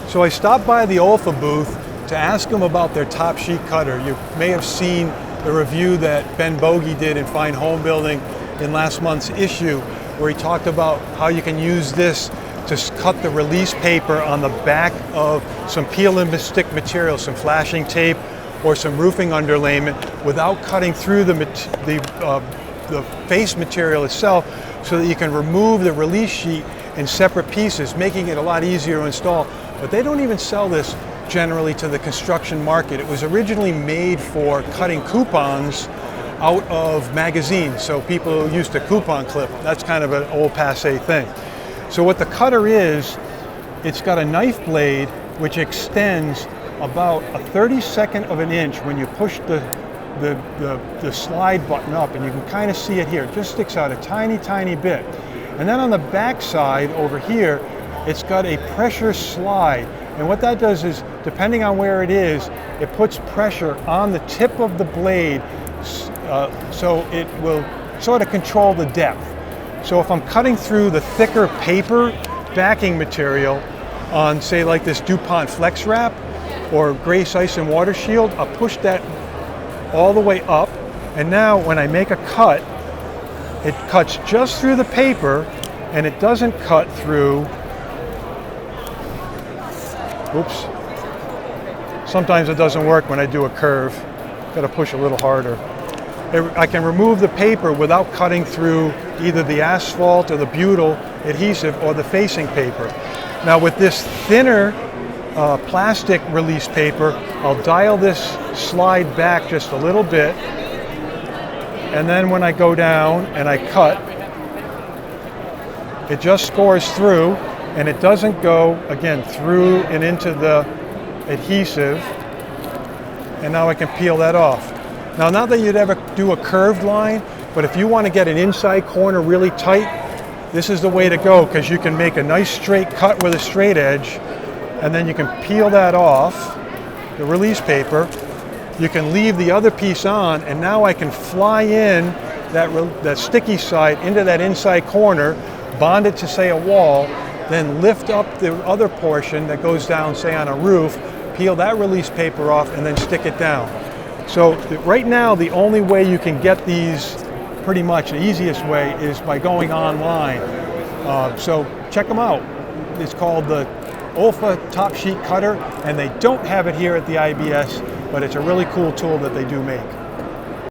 So I stopped by the OLFA booth to ask them about their top sheet cutter. You may have seen the review that Ben Bogey did in Fine Homebuilding in last month's issue, where he talked about how you can use this to cut the release paper on the back of some peel and stick material, some flashing tape or some roofing underlayment, without cutting through the face material itself, so that you can remove the release sheet in separate pieces, making it a lot easier to install. But they don't even sell this generally to the construction market. It was originally made for cutting coupons out of magazines, so people used to coupon clip. That's kind of an old passe thing. So what the cutter is, it's got a knife blade which extends about a 32nd of an inch when you push the slide button up, and you can kind of see it here. It just sticks out a tiny bit. And then on the back side over here, it's got a pressure slide. And what that does is, depending on where it is, it puts pressure on the tip of the blade, so it will sort of control the depth. So if I'm cutting through the thicker paper backing material on, say, like this DuPont Flex Wrap or Grace Ice and Water Shield, I'll push that all the way up, and now when I make a cut, it cuts just through the paper, and it doesn't cut through, oops, sometimes it doesn't work when I do a curve. Got to push a little harder. I can remove the paper without cutting through either the asphalt or the butyl adhesive or the facing paper. Now with this thinner plastic release paper, I'll dial this slide back just a little bit, and then when I go down and I cut, it just scores through, and it doesn't go, again, through and into the adhesive, and now I can peel that off. Now, not that you'd ever do a curved line, but if you want to get an inside corner really tight, this is the way to go, because you can make a nice straight cut with a straight edge, and then you can peel that off, the release paper. You can leave the other piece on, and now I can fly in that sticky side into that inside corner, bond it to, say, a wall, then lift up the other portion that goes down, say, on a roof, peel that release paper off, and then stick it down. So right now, the only way you can get these, pretty much the easiest way, is by going online. So check them out. It's called the OLFA Top Sheet Cutter, and they don't have it here at the IBS, but it's a really cool tool that they do make.